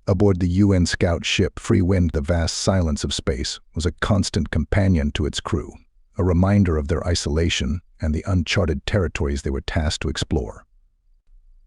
Aboard the UN scout ship Free Wind, the vast silence of space was a constant companion to its crew, a reminder of their isolation and the uncharted territories they were tasked to explore.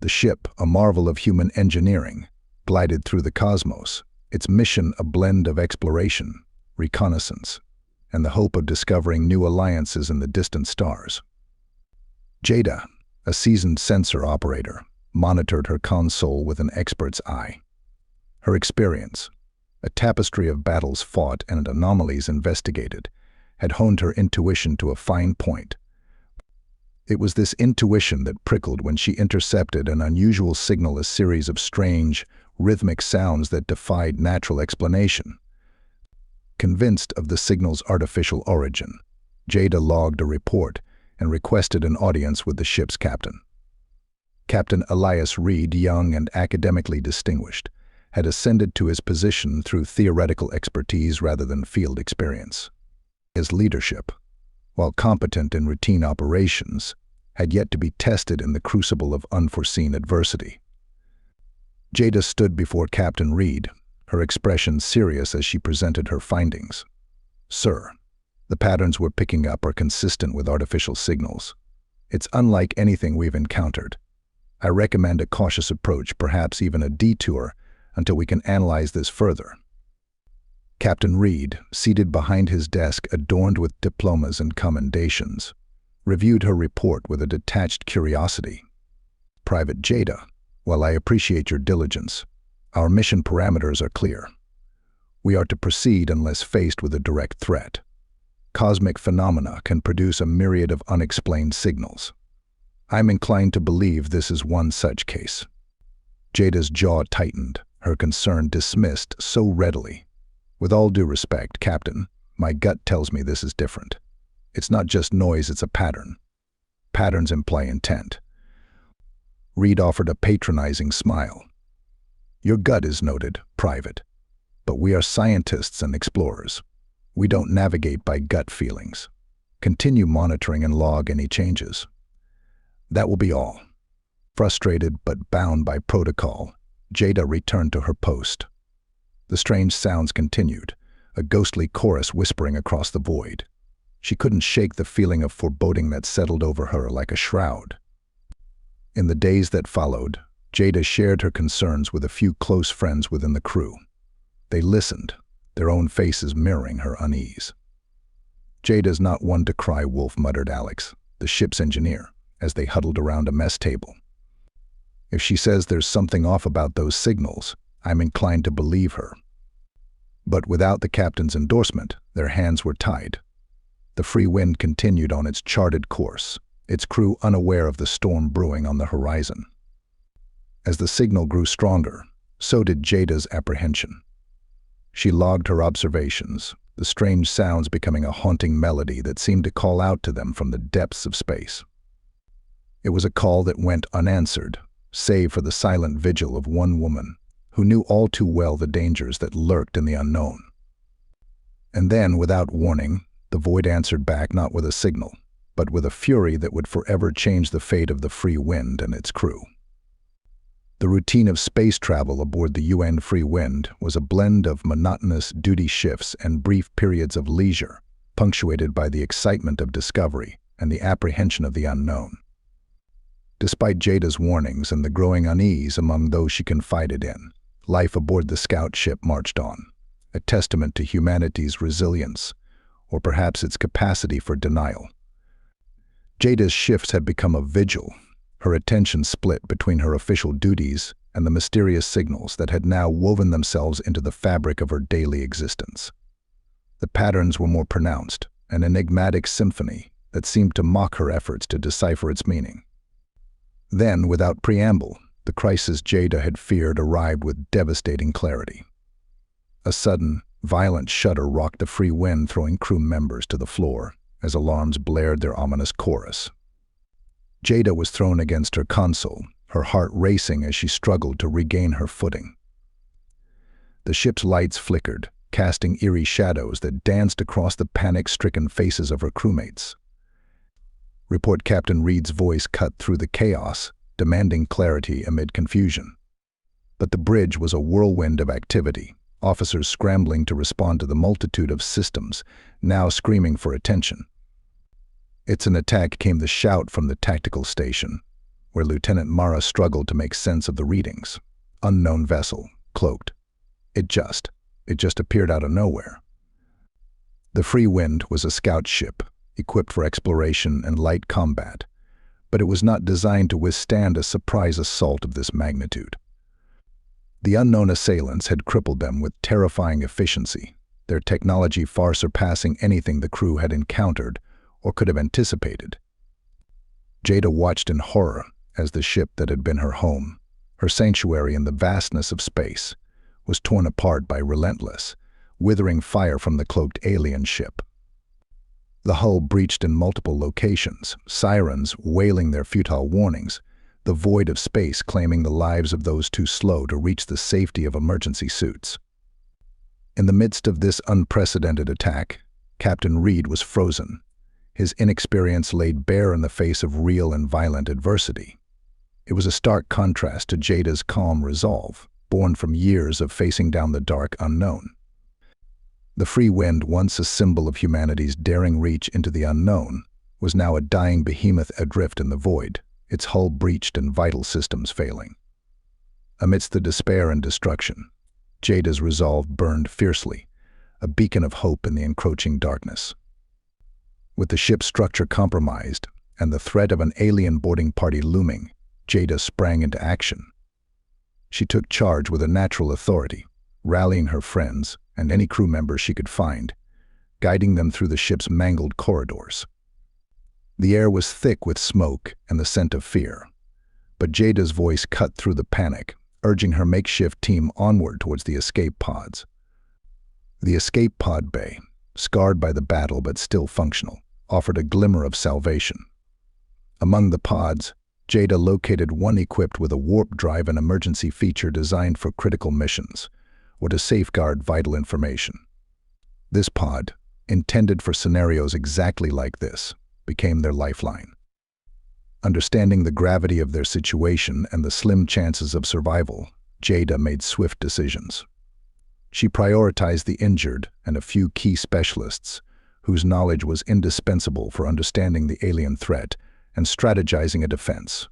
The ship, a marvel of human engineering, glided through the cosmos, its mission a blend of exploration, reconnaissance, and the hope of discovering new alliances in the distant stars. Jada, a seasoned sensor operator, monitored her console with an expert's eye. Her experience, a tapestry of battles fought and anomalies investigated, had honed her intuition to a fine point. It was this intuition that prickled when she intercepted an unusual signal, a series of strange, rhythmic sounds that defied natural explanation. Convinced of the signal's artificial origin, Jada logged a report and requested an audience with the ship's captain. Captain Elias Reed, young and academically distinguished, had ascended to his position through theoretical expertise rather than field experience. His leadership, while competent in routine operations, had yet to be tested in the crucible of unforeseen adversity. Jada stood before Captain Reed, her expression serious as she presented her findings. "Sir, the patterns we're picking up are consistent with artificial signals. It's unlike anything we've encountered. I recommend a cautious approach, perhaps even a detour, until we can analyze this further." Captain Reed, seated behind his desk adorned with diplomas and commendations, reviewed her report with a detached curiosity. "Private Jada, while I appreciate your diligence, our mission parameters are clear. We are to proceed unless faced with a direct threat. Cosmic phenomena can produce a myriad of unexplained signals. I'm inclined to believe this is one such case." Jada's jaw tightened, her concern dismissed so readily. "With all due respect, Captain, my gut tells me this is different. It's not just noise, it's a pattern. Patterns imply intent." Reed offered a patronizing smile. "Your gut is noted, Private, but we are scientists and explorers. We don't navigate by gut feelings. Continue monitoring and log any changes." "That will be all." Frustrated but bound by protocol, Jada returned to her post. The strange sounds continued, a ghostly chorus whispering across the void. She couldn't shake the feeling of foreboding that settled over her like a shroud. In the days that followed, Jada shared her concerns with a few close friends within the crew. They listened, their own faces mirroring her unease. "Jada's not one to cry wolf," muttered Alex, the ship's engineer, as they huddled around a mess table. "If she says there's something off about those signals, I'm inclined to believe her." But without the captain's endorsement, their hands were tied. The Free Wind continued on its charted course, its crew unaware of the storm brewing on the horizon. As the signal grew stronger, so did Jada's apprehension. She logged her observations, the strange sounds becoming a haunting melody that seemed to call out to them from the depths of space. It was a call that went unanswered, save for the silent vigil of one woman who knew all too well the dangers that lurked in the unknown. And then, without warning, the void answered back, not with a signal, but with a fury that would forever change the fate of the Free Wind and its crew. The routine of space travel aboard the UN Free Wind was a blend of monotonous duty shifts and brief periods of leisure, punctuated by the excitement of discovery and the apprehension of the unknown. Despite Jada's warnings and the growing unease among those she confided in, life aboard the scout ship marched on, a testament to humanity's resilience, or perhaps its capacity for denial. Jada's shifts had become a vigil, her attention split between her official duties and the mysterious signals that had now woven themselves into the fabric of her daily existence. The patterns were more pronounced, an enigmatic symphony that seemed to mock her efforts to decipher its meaning. Then, without preamble, the crisis Jada had feared arrived with devastating clarity. A sudden, violent shudder rocked the Free Wind, throwing crew members to the floor as alarms blared their ominous chorus. Jada was thrown against her console, her heart racing as she struggled to regain her footing. The ship's lights flickered, casting eerie shadows that danced across the panic-stricken faces of her crewmates. Report. Captain Reed's voice cut through the chaos, demanding clarity amid confusion. But the bridge was a whirlwind of activity, officers scrambling to respond to the multitude of systems, now screaming for attention. It's an attack came the shout from the tactical station, where Lieutenant Mara struggled to make sense of the readings. Unknown vessel, cloaked. It just appeared out of nowhere. The Free Wind was a scout ship, equipped for exploration and light combat, but it was not designed to withstand a surprise assault of this magnitude. The unknown assailants had crippled them with terrifying efficiency, their technology far surpassing anything the crew had encountered or could have anticipated. Jada watched in horror as the ship that had been her home, her sanctuary in the vastness of space, was torn apart by relentless, withering fire from the cloaked alien ship. The hull breached in multiple locations, sirens wailing their futile warnings, the void of space claiming the lives of those too slow to reach the safety of emergency suits. In the midst of this unprecedented attack, Captain Reed was frozen, his inexperience laid bare in the face of real and violent adversity. It was a stark contrast to Jada's calm resolve, born from years of facing down the dark unknown. The Free Wind, once a symbol of humanity's daring reach into the unknown, was now a dying behemoth adrift in the void, its hull breached and vital systems failing. Amidst the despair and destruction, Jada's resolve burned fiercely, a beacon of hope in the encroaching darkness. With the ship's structure compromised and the threat of an alien boarding party looming, Jada sprang into action. She took charge with a natural authority, rallying her friends and any crew members she could find, guiding them through the ship's mangled corridors. The air was thick with smoke and the scent of fear, but Jada's voice cut through the panic, urging her makeshift team onward towards the escape pods. The escape pod bay, scarred by the battle but still functional, offered a glimmer of salvation. Among the pods, Jada located one equipped with a warp drive and emergency feature designed for critical missions, or to safeguard vital information. This pod, intended for scenarios exactly like this, became their lifeline. Understanding the gravity of their situation and the slim chances of survival, Jada made swift decisions. She prioritized the injured and a few key specialists, whose knowledge was indispensable for understanding the alien threat and strategizing a defense.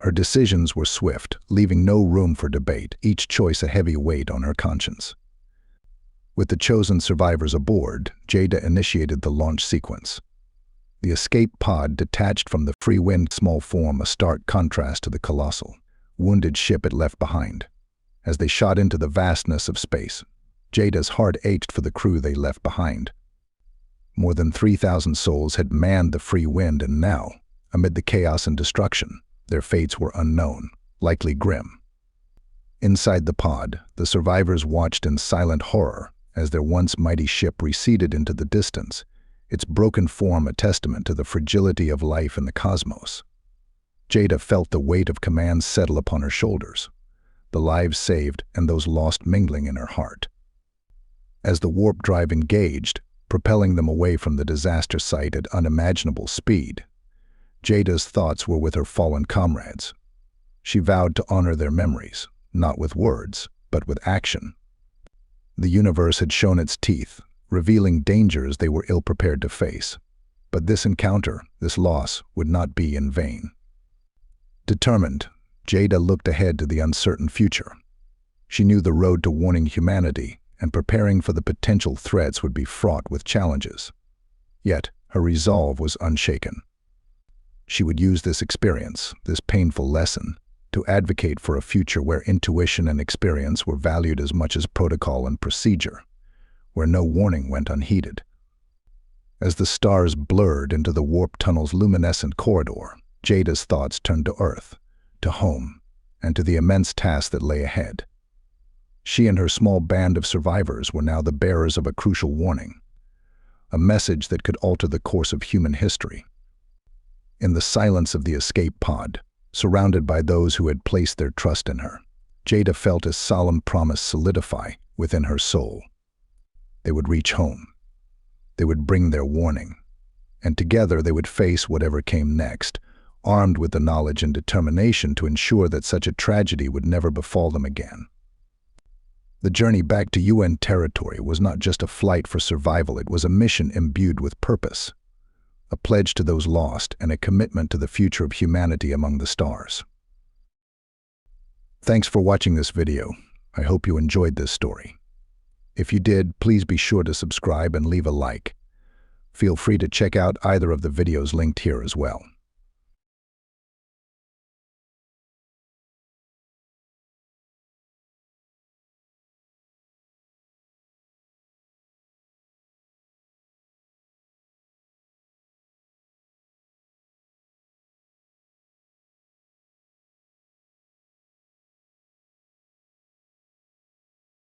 Her decisions were swift, leaving no room for debate, each choice a heavy weight on her conscience. With the chosen survivors aboard, Jada initiated the launch sequence. The escape pod detached from the Free Wind, small form, a stark contrast to the colossal, wounded ship it left behind. As they shot into the vastness of space, Jada's heart ached for the crew they left behind. More than 3,000 souls had manned the Free Wind, and now, amid the chaos and destruction, their fates were unknown, likely grim. Inside the pod, the survivors watched in silent horror as their once mighty ship receded into the distance, its broken form a testament to the fragility of life in the cosmos. Jada felt the weight of command settle upon her shoulders, the lives saved and those lost mingling in her heart. As the warp drive engaged, propelling them away from the disaster site at unimaginable speed, Jada's thoughts were with her fallen comrades. She vowed to honor their memories, not with words, but with action. The universe had shown its teeth, revealing dangers they were ill-prepared to face. But this encounter, this loss, would not be in vain. Determined, Jada looked ahead to the uncertain future. She knew the road to warning humanity and preparing for the potential threats would be fraught with challenges. Yet, her resolve was unshaken. She would use this experience, this painful lesson, to advocate for a future where intuition and experience were valued as much as protocol and procedure, where no warning went unheeded. As the stars blurred into the warp tunnel's luminescent corridor, Jada's thoughts turned to Earth, to home, and to the immense task that lay ahead. She and her small band of survivors were now the bearers of a crucial warning, a message that could alter the course of human history. In the silence of the escape pod, surrounded by those who had placed their trust in her, Jada felt a solemn promise solidify within her soul. They would reach home. They would bring their warning. And together they would face whatever came next, armed with the knowledge and determination to ensure that such a tragedy would never befall them again. The journey back to UN territory was not just a flight for survival, it was a mission imbued with purpose, a pledge to those lost, and a commitment to the future of humanity among the stars. Thanks for watching this video. I hope you enjoyed this story. If you did, please be sure to subscribe and leave a like. Feel free to check out either of the videos linked here as well.